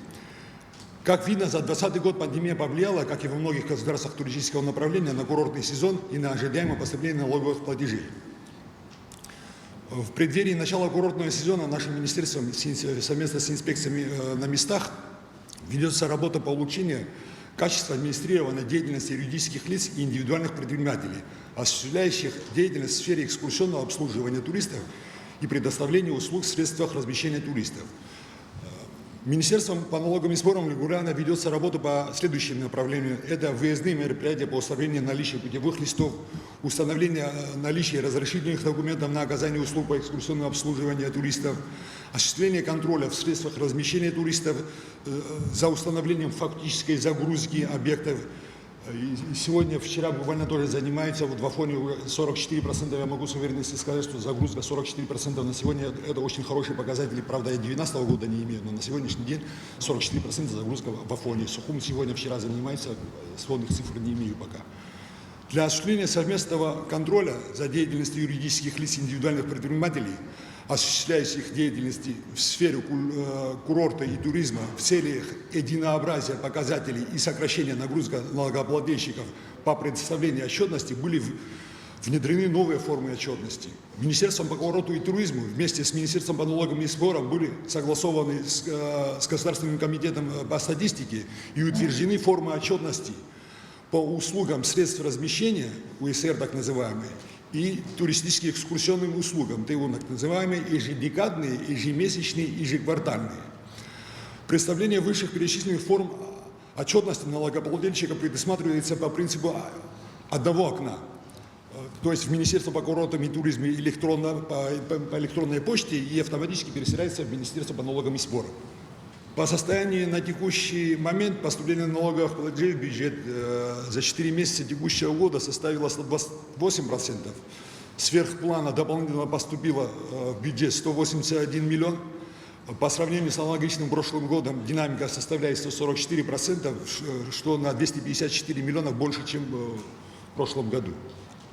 Как видно, за 2020 год пандемия повлияла, как и во многих государствах туристического направления, на курортный сезон и на ожидаемое поступление налоговых платежей. В преддверии начала курортного сезона нашим министерством совместно с инспекциями на местах ведется работа по улучшению качества администрированной деятельности юридических лиц и индивидуальных предпринимателей, осуществляющих деятельность в сфере экскурсионного обслуживания туристов и предоставления услуг в средствах размещения туристов. Министерством по налогам и сборам регулярно ведется работа по следующим направлениям. Это выездные мероприятия по установлению наличия путевых листов, установление наличия разрешительных документов на оказание услуг по экскурсионному обслуживанию туристов, осуществление контроля в средствах размещения туристов за установлением фактической загрузки объектов. И сегодня, вчера буквально тоже занимается, вот в Афоне 44%, я могу с уверенностью сказать, что загрузка 44% на сегодня, это очень хороший показатель, правда, я 2019 года не имею, но на сегодняшний день 44% загрузка в Афоне. Сухум сегодня, вчера занимается, сводных цифр не имею пока. Для осуществления совместного контроля за деятельностью юридических лиц индивидуальных предпринимателей, осуществляющих деятельности в сфере курорта и туризма в целях единообразия показателей и сокращения нагрузки налогоплательщиков по предоставлению отчетности были внедрены новые формы отчетности. Министерством по курорту и туризму вместе с Министерством по налогам и сборам были согласованы с Государственным комитетом по статистике и утверждены формы отчетности по услугам средств размещения, УСР так называемые, и туристическим экскурсионным услугам, ТУ так называемые, ежедекадные, ежемесячные, ежеквартальные. Представление высших перечисленных форм отчетности налогоплательщика предусматривается по принципу одного окна. То есть в Министерство по курортам и туризму по электронной почте и автоматически переселяется в Министерство по налогам и сборам. По состоянию на текущий момент поступление налоговых платежей в бюджет за 4 месяца текущего года составило 128%. Сверх плана дополнительно поступило в бюджет 181 миллион. По сравнению с аналогичным прошлым годом динамика составляет 144%, что на 254 миллиона больше, чем в прошлом году.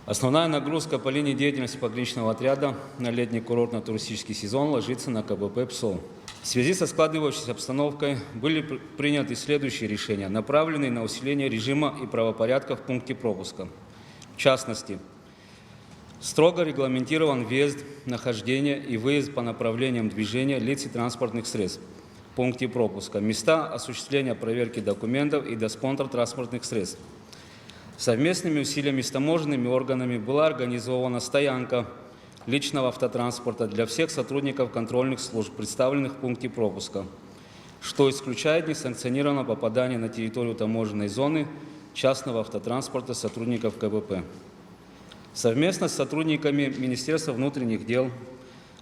Основная нагрузка по линии деятельности пограничного отряда на летний курортно-туристический сезон ложится на КБП ПСО. В связи со складывающейся обстановкой были приняты следующие решения, направленные на усиление режима и правопорядка в пункте пропуска. В частности, строго регламентирован въезд, нахождение и выезд по направлениям движения лиц и транспортных средств в пункте пропуска, места осуществления проверки документов и досмотра транспортных средств. Совместными усилиями с таможенными органами была организована стоянка личного автотранспорта для всех сотрудников контрольных служб, представленных в пункте пропуска, что исключает несанкционированное попадание на территорию таможенной зоны частного автотранспорта сотрудников КБП. Совместно с сотрудниками Министерства внутренних дел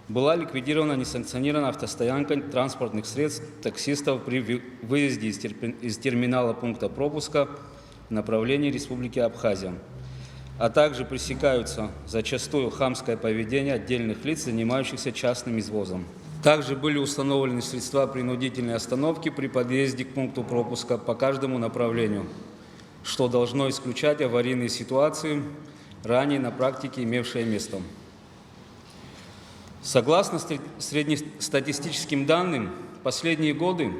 была ликвидирована несанкционированная автостоянка транспортных средств таксистов при выезде из терминала пункта пропуска в направлении Республики Абхазия, а также пресекаются зачастую хамское поведение отдельных лиц, занимающихся частным извозом. Также были установлены средства принудительной остановки при подъезде к пункту пропуска по каждому направлению, что должно исключать аварийные ситуации, ранее на практике имевшие место. Согласно среднестатистическим данным, в последние годы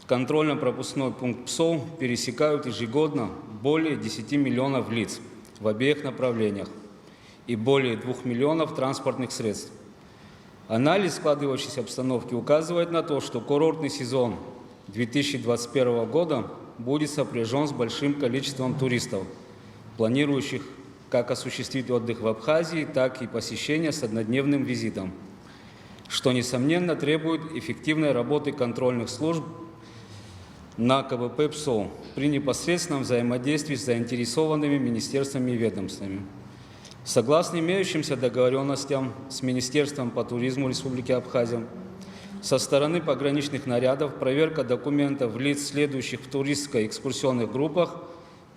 контрольно-пропускной пункт ПСО пересекают ежегодно более 10 миллионов лиц в обеих направлениях и более 2 миллионов транспортных средств. Анализ складывающейся обстановки указывает на то, что курортный сезон 2021 года будет сопряжен с большим количеством туристов, планирующих как осуществить отдых в Абхазии, так и посещение с однодневным визитом, что, несомненно, требует эффективной работы контрольных служб на КБП ПСО при непосредственном взаимодействии с заинтересованными министерствами и ведомствами. Согласно имеющимся договоренностям с Министерством по туризму Республики Абхазия, со стороны пограничных нарядов проверка документов лиц, следующих в туристско-экскурсионных группах,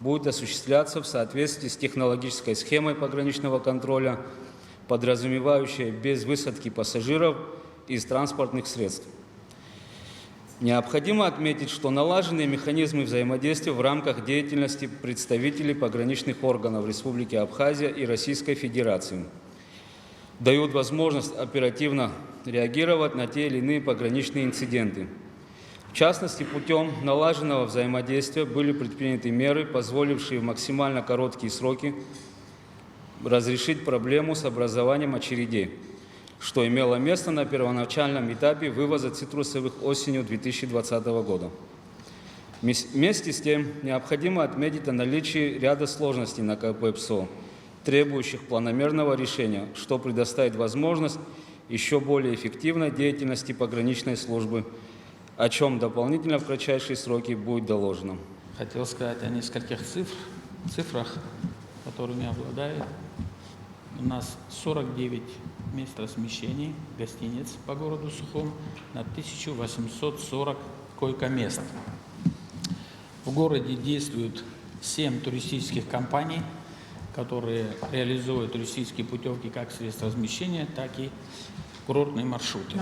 будет осуществляться в соответствии с технологической схемой пограничного контроля, подразумевающей без высадки пассажиров из транспортных средств. Необходимо отметить, что налаженные механизмы взаимодействия в рамках деятельности представителей пограничных органов Республики Абхазия и Российской Федерации дают возможность оперативно реагировать на те или иные пограничные инциденты. В частности, путем налаженного взаимодействия были предприняты меры, позволившие в максимально короткие сроки разрешить проблему с образованием очередей, что имело место на первоначальном этапе вывоза цитрусовых осенью 2020 года. Вместе с тем, необходимо отметить о наличии ряда сложностей на КБП ПСО, требующих планомерного решения, что предоставит возможность еще более эффективной деятельности пограничной службы, о чем дополнительно в кратчайшие сроки будет доложено. Хотел сказать о нескольких цифрах, которыми обладает. У нас 49 мест размещений гостиниц по городу Сухум на 1840 койко-мест. В городе действуют 7 туристических компаний, которые реализуют туристические путевки как средства размещения, так и курортные маршруты.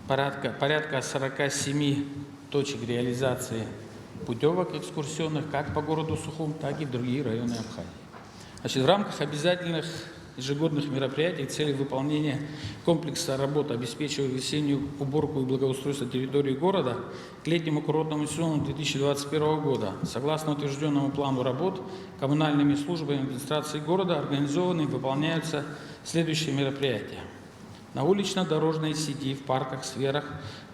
Порядка 47 точек реализации путевок экскурсионных как по городу Сухум, так и в другие районы Абхазии. Значит, в рамках обязательных ежегодных мероприятий целью выполнения комплекса работ, обеспечивая весеннюю уборку и благоустройство территории города к летнему курортному сезону 2021 года, согласно утвержденному плану работ, коммунальными службами администрации города организованы и выполняются следующие мероприятия. На улично-дорожной сети, в парках, сферах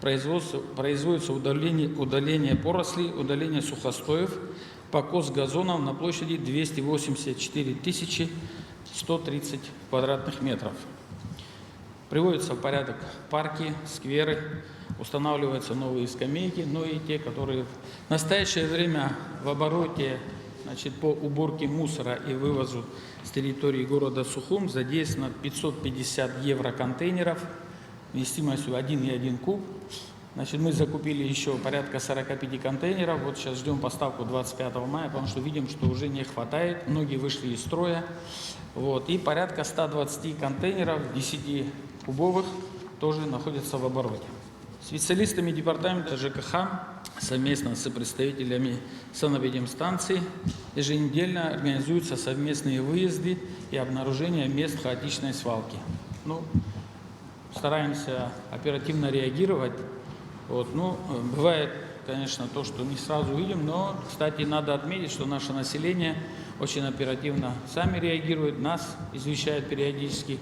производится удаление порослей, удаление сухостоев, покос газонов на площади 284 130 квадратных метров. Приводятся в порядок парки, скверы, устанавливаются новые скамейки, но и те, которые в настоящее время в обороте, значит, по уборке мусора и вывозу с территории города Сухум задействовано 550 евро-контейнеров вместимостью 1,1 куб. Значит, мы закупили еще порядка 45 контейнеров. Вот сейчас ждем поставку 25 мая, потому что видим, что уже не хватает. Многие вышли из строя. Вот. И порядка 120 контейнеров 10-кубовых тоже находятся в обороте. Специалистами департамента ЖКХ совместно с представителями санэпидемстанций еженедельно организуются совместные выезды и обнаружение мест хаотичной свалки. Ну, стараемся оперативно реагировать. Вот, ну, бывает, конечно, то, что не сразу видим, но, кстати, надо отметить, что наше население очень оперативно сами реагирует, нас извещает периодически.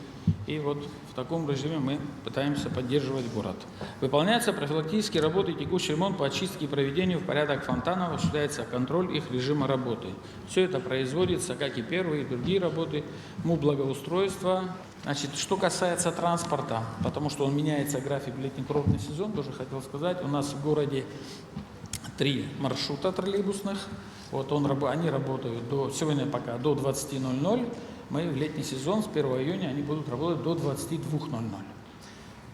И вот в таком режиме мы пытаемся поддерживать город. Выполняются профилактические работы и текущий ремонт по очистке и проведению в порядок фонтанов, осуществляется контроль их режима работы. Все это производится, как и первые и другие работы, благоустройства. Значит, что касается транспорта, потому что он меняется, график в летний курортный сезон, тоже хотел сказать, у нас в городе 3 маршрута троллейбусных. Вот они работают сегодня пока до 20:00. Мы в летний сезон с 1 июня они будут работать до 22:00.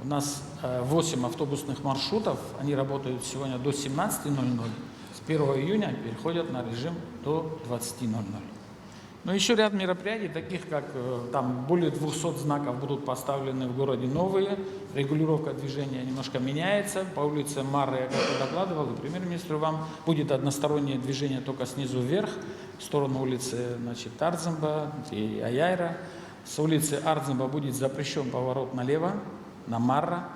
У нас 8 автобусных маршрутов, они работают сегодня до 17:00. С 1 июня переходят на режим до 20:00. Но еще ряд мероприятий, таких как там более 200 знаков будут поставлены в городе новые, регулировка движения немножко меняется. По улице Марры, я как-то докладывал, и премьер-министру вам, будет одностороннее движение только снизу вверх, в сторону улицы, значит, Ардземба и Аяйра. С улицы Ардземба будет запрещен поворот налево, на Марра,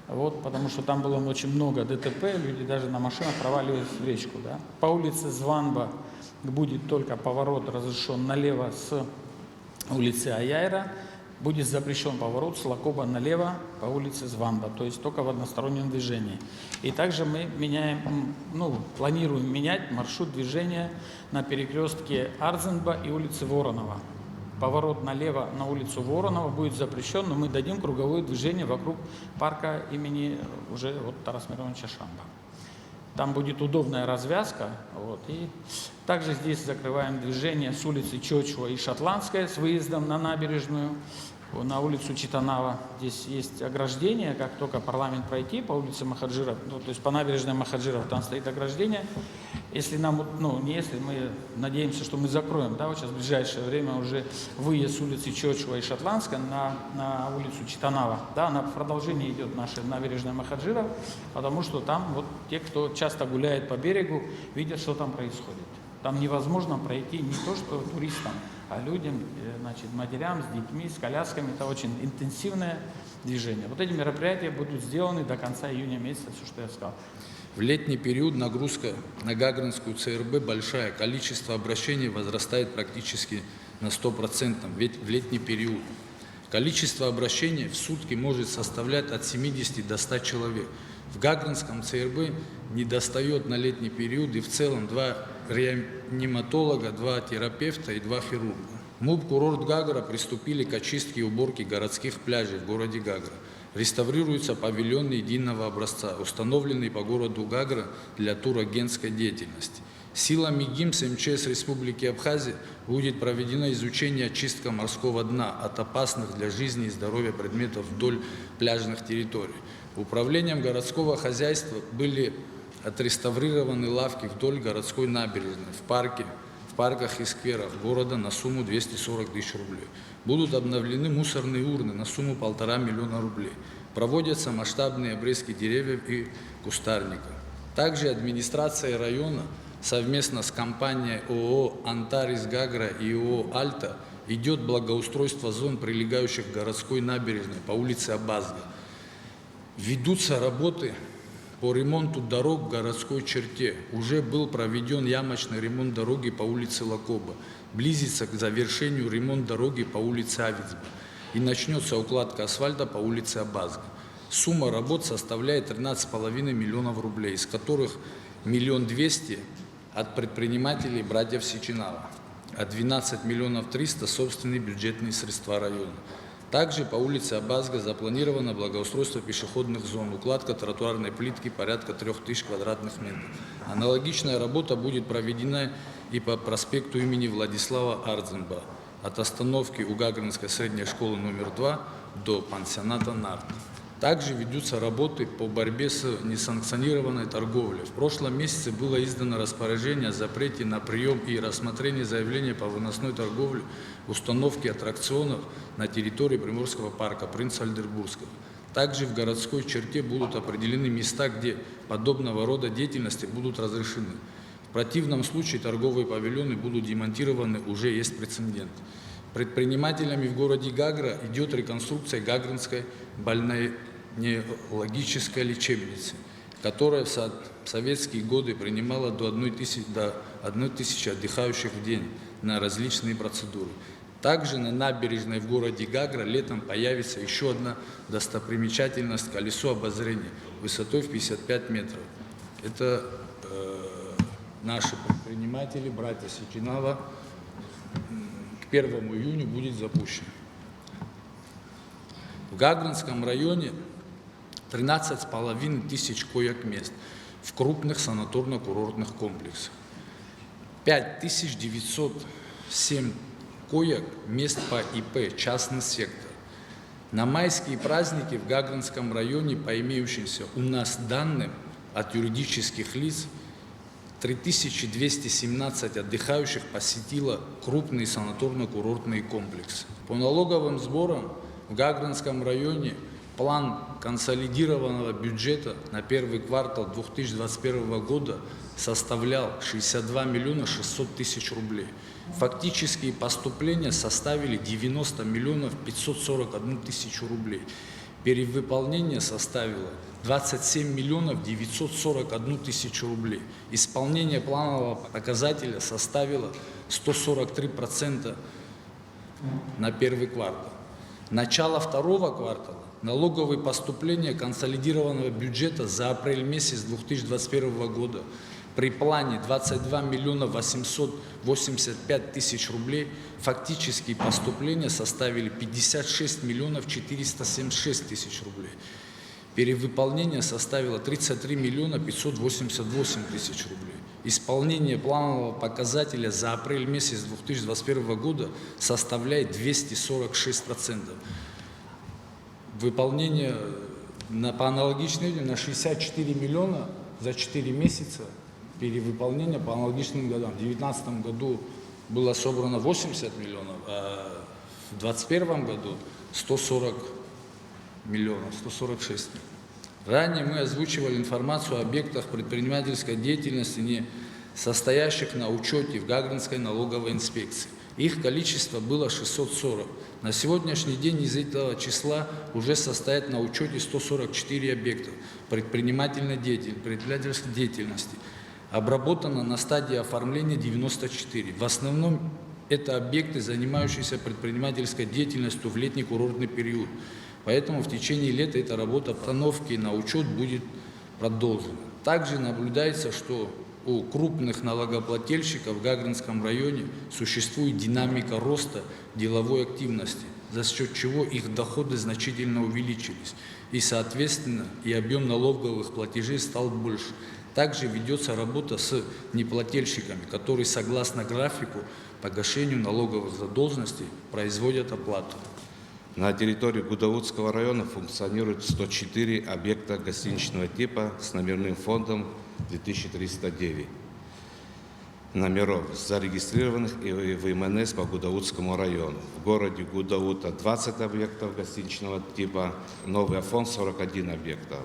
вот, потому что там было очень много ДТП, люди даже на машинах проваливались в речку. Да. По улице Званба будет только поворот разрешен налево с улицы Аяйра. будет запрещен поворот с Лакоба налево по улице Званда, то есть только в одностороннем движении. И также мы планируем менять маршрут движения на перекрестке Арзенба и улицы Воронова. Поворот налево на улицу Воронова будет запрещен, но мы дадим круговое движение вокруг парка имени уже Тараса Мироновича Шамба. Там будет удобная развязка. И также здесь закрываем движение с улицы Чочуа и Шотландская с выездом на набережную, на улицу Читанава. Здесь есть ограждение, как только парламент пройти по улице Махаджиров, то есть по набережной Махаджиров, там стоит ограждение. Если мы надеемся, что мы закроем, сейчас в ближайшее время уже выезд с улицы Чочуа и Шотландская на улицу Читанава, на продолжение идет наша набережная Махаджиров, потому что там те, кто часто гуляет по берегу, видят, что там происходит. Там невозможно пройти не то, что туристам, а людям, матерям с детьми, с колясками. Это очень интенсивное движение. Эти мероприятия будут сделаны до конца июня месяца, все, что я сказал. В летний период нагрузка на Гагринскую ЦРБ большая. Количество обращений возрастает практически на 100%, ведь в летний период. Количество обращений в сутки может составлять от 70 до 100 человек. В Гагринском ЦРБ недостает на летний период и в целом 2 реаниматолога, 2 терапевта и 2 хирурга. МУП «Курорт Гагра» приступили к очистке и уборке городских пляжей в городе Гагра. Реставрируются павильоны единого образца, установленные по городу Гагра для турагентской деятельности. Силами ГИМС МЧС Республики Абхазия будет проведено изучение очистка морского дна от опасных для жизни и здоровья предметов вдоль пляжных территорий. Управлением городского хозяйства были отреставрированы лавки вдоль городской набережной, в парках и скверах города на сумму 240 тысяч рублей. Будут обновлены мусорные урны на сумму 1,5 миллиона рублей. Проводятся масштабные обрезки деревьев и кустарника. Также администрация района совместно с компанией ООО «Антарис Гагра» и ООО «Альта» идет благоустройство зон, прилегающих к городской набережной по улице Абазга. Ведутся работы по ремонту дорог в городской черте. Уже был проведен ямочный ремонт дороги по улице Лакоба. Близится к завершению ремонт дороги по улице Авицба. И начнется укладка асфальта по улице Абазга. Сумма работ составляет 13,5 миллионов рублей, из которых 1 200 000 от предпринимателей братьев Сеченава, а 12 300 000 собственные бюджетные средства района. Также по улице Абазга запланировано благоустройство пешеходных зон, укладка тротуарной плитки порядка 3000 квадратных метров. Аналогичная работа будет проведена и по проспекту имени Владислава Арзенба от остановки у Гагринской средней школы номер 2 до пансионата «Нарт». Также ведутся работы по борьбе с несанкционированной торговлей. В прошлом месяце было издано распоряжение о запрете на прием и рассмотрение заявления по выносной торговле, установке аттракционов на территории Приморского парка Принца Альдербургского. Также в городской черте будут определены места, где подобного рода деятельности будут разрешены. В противном случае торговые павильоны будут демонтированы, уже есть прецедент. Предпринимателями в городе Гагра идет реконструкция Гагринской больнеологической лечебницы, которая в советские годы принимала до 1 тысячи отдыхающих в день на различные процедуры. Также на набережной в городе Гагра летом появится еще одна достопримечательность – колесо обозрения высотой в 55 метров. Это наши предприниматели, братья Сеченава, к 1 июня будет запущен. В Гагринском районе 13,5 тысяч коек-мест в крупных санаторно-курортных комплексах. 5907 коек-мест по ИП, частный сектор. На майские праздники в Гагринском районе, по имеющимся у нас данным от юридических лиц, 3217 отдыхающих посетило крупные санаторно-курортные комплексы. По налоговым сборам в Гагринском районе план консолидированного бюджета на первый квартал 2021 года составлял 62 600 000 рублей. Фактические поступления составили 90 541 000 рублей. Перевыполнение составило 27 941 000 рублей. Исполнение планового показателя составило 143% на первый квартал. Начало второго квартала налоговые поступления консолидированного бюджета за апрель месяц 2021 года при плане 22 миллиона 885 тысяч рублей фактические поступления составили 56 миллионов 476 тысяч рублей. Перевыполнение составило 33 миллиона 588 тысяч рублей. Исполнение планового показателя за апрель месяц 2021 года составляет 246%. Выполнение по аналогичной на 64 миллиона за 4 месяца. Перевыполнение по аналогичным годам. В 2019 году было собрано 80 миллионов, а в 2021 году 140 миллионов, 146 миллионов. Ранее мы озвучивали информацию о объектах предпринимательской деятельности, не состоящих на учете в Гагринской налоговой инспекции. Их количество было 640. На сегодняшний день из этого числа уже состоят на учете 144 объекта предпринимательской деятельности. Обработано на стадии оформления 94. В основном это объекты, занимающиеся предпринимательской деятельностью в летний курортный период. Поэтому в течение лета эта работа постановки на учет будет продолжена. Также наблюдается, что у крупных налогоплательщиков в Гагринском районе существует динамика роста деловой активности, за счет чего их доходы значительно увеличились. И, соответственно, и объем налоговых платежей стал больше. Также ведется работа с неплательщиками, которые, согласно графику погашению налоговых задолженностей, производят оплату. На территории Гудаутского района функционирует 104 объекта гостиничного типа с номерным фондом 2309 номеров, зарегистрированных и в МНС по Гудаутскому району. В городе Гудаута 20 объектов гостиничного типа, новый фонд 41 объекта.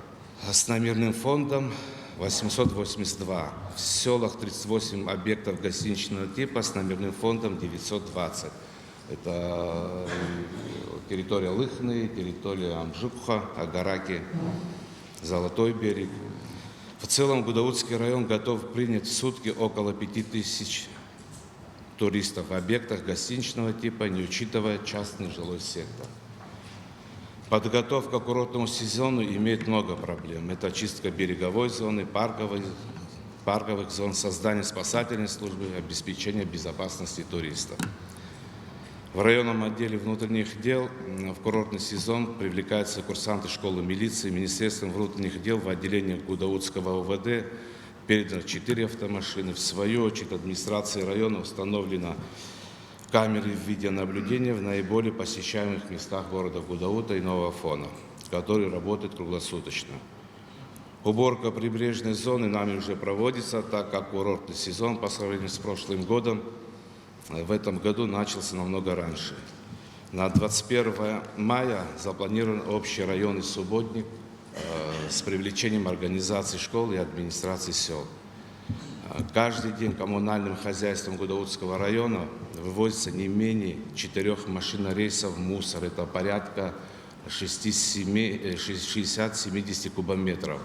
С номерным фондом 882. В селах 38 объектов гостиничного типа с номерным фондом 920. Это территория Лыхны, территория Амжукха, Агараки, Золотой берег. В целом Гудаутский район готов принять в сутки около 5000 туристов в объектах гостиничного типа, не учитывая частный жилой сектор. Подготовка к курортному сезону имеет много проблем. Это чистка береговой зоны, парковых зон, создание спасательной службы, обеспечение безопасности туристов. В районном отделе внутренних дел в курортный сезон привлекаются курсанты школы милиции, Министерством внутренних дел в отделениях Гудаутского ОВД передано 4 автомашины. В свою очередь администрации района установлено камеры видеонаблюдения в наиболее посещаемых местах города Гудаута и Нового Афона, которые работают круглосуточно. Уборка прибрежной зоны нами уже проводится, так как курортный сезон по сравнению с прошлым годом в этом году начался намного раньше. На 21 мая запланирован общий районный субботник с привлечением организаций школ и администраций сел. Каждый день коммунальным хозяйством Гудаутского района вывозится не менее 4 машинорейсов мусор. Это порядка 60-70 кубометров.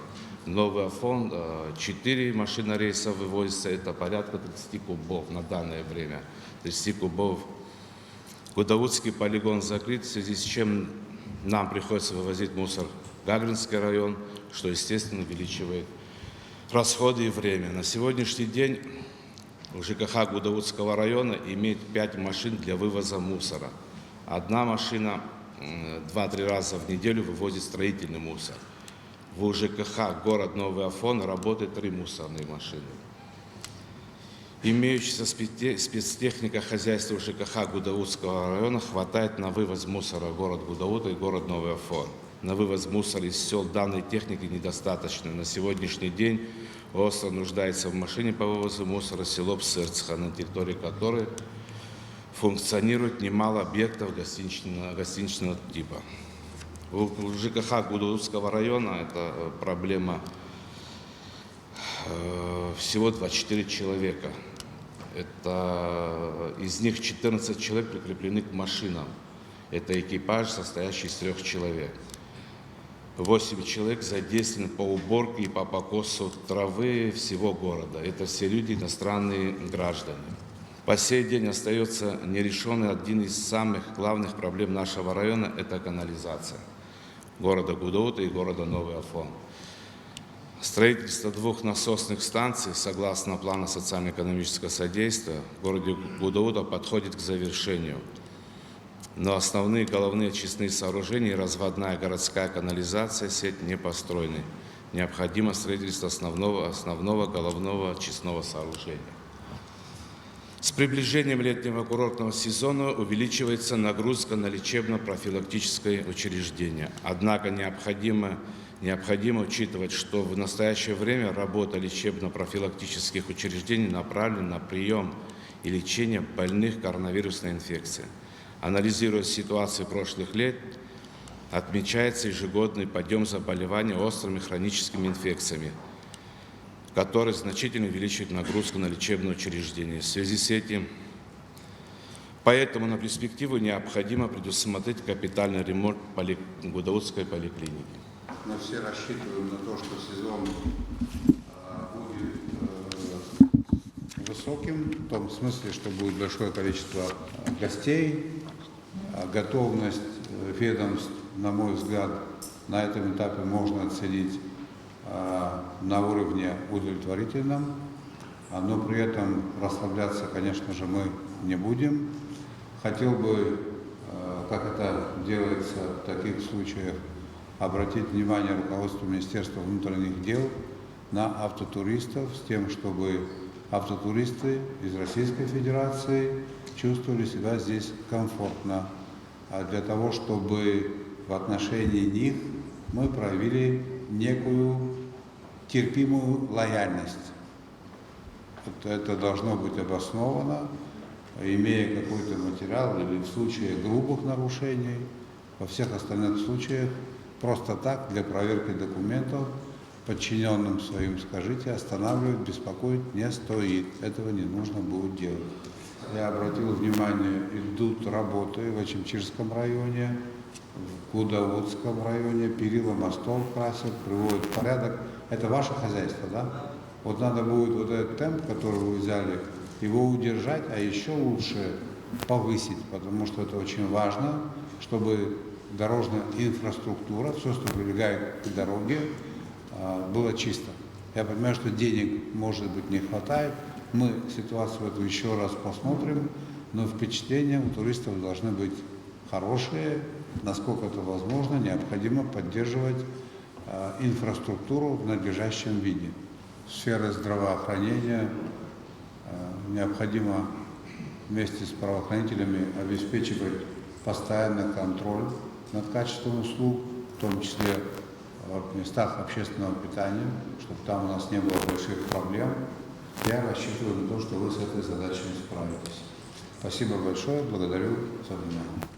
Новый Афон 4 машинорейса вывозится, это порядка 30 кубов на данное время. 30 кубов. Гудаутский полигон закрыт, в связи с чем нам приходится вывозить мусор в Гагринский район, что, естественно, увеличивает расходы и время. На сегодняшний день в ЖКХ Гудаутского района имеет 5 машин для вывоза мусора. Одна машина 2-3 раза в неделю вывозит строительный мусор. В ЖКХ город Новый Афон работает 3 мусорные машины. Имеющаяся спецтехника хозяйства ЖКХ Гудаутского района хватает на вывоз мусора в город Гудаута и город Новый Афон. На вывоз мусора из сел данной техники недостаточно. На сегодняшний день остро нуждается в машине по вывозу мусора село Псырцха, на территории которой функционирует немало объектов гостиничного типа. У ЖКХ Гудаутского района это проблема всего 24 человека. Из них 14 человек прикреплены к машинам. Это экипаж, состоящий из 3 человек. 8 человек задействованы по уборке и по покосу травы всего города. Это все люди, иностранные граждане. По сей день остается нерешенный один из самых главных проблем нашего района – это канализация города Гудаута и города Новый Афон. Строительство 2 насосных станций, согласно плану социально-экономического содействия, в городе Гудаута подходит к завершению. Но основные головные очистные сооружения и разводная городская канализация сеть не построены. Необходимо строительство основного головного очистного сооружения. С приближением летнего курортного сезона увеличивается нагрузка на лечебно-профилактическое учреждение. Однако необходимо учитывать, что в настоящее время работа лечебно-профилактических учреждений направлена на прием и лечение больных коронавирусной инфекцией. Анализируя ситуацию прошлых лет, отмечается ежегодный подъем заболеваний острыми хроническими инфекциями, который значительно увеличивает нагрузку на лечебное учреждение. В связи с этим, поэтому на перспективу необходимо предусмотреть капитальный ремонт Гудаутской поликлиники. Мы все рассчитываем на то, что сезон будет высоким, в том смысле, что будет большое количество гостей, готовность ведомств, на мой взгляд, на этом этапе можно оценить на уровне удовлетворительном, но при этом расслабляться, конечно же, мы не будем. Хотел бы, как это делается в таких случаях, обратить внимание руководства Министерства внутренних дел на автотуристов с тем, чтобы автотуристы из Российской Федерации чувствовали себя здесь комфортно. А для того, чтобы в отношении них мы проявили некую терпимую лояльность. Это должно быть обосновано, имея какой-то материал или в случае грубых нарушений. Во всех остальных случаях просто так, для проверки документов, подчиненным своим скажите, останавливать, беспокоить не стоит. Этого не нужно будет делать. Я обратил внимание, идут работы в Ачимчирском районе, в Гудаутском районе, перила мостов красят, приводят в порядок. Это ваше хозяйство, да? Вот надо будет вот этот темп, который вы взяли, его удержать, а еще лучше повысить, потому что это очень важно, чтобы дорожная инфраструктура, все, что прилегает к дороге, было чисто. Я понимаю, что денег, может быть, не хватает. Мы ситуацию эту еще раз посмотрим, но впечатления у туристов должны быть хорошие. Насколько это возможно, необходимо поддерживать инфраструктуру в надлежащем виде. Сфера здравоохранения необходимо вместе с правоохранителями обеспечивать постоянный контроль над качеством услуг, в том числе в местах общественного питания, чтобы там у нас не было больших проблем. Я рассчитываю на то, что вы с этой задачей справитесь. Спасибо большое, благодарю за внимание.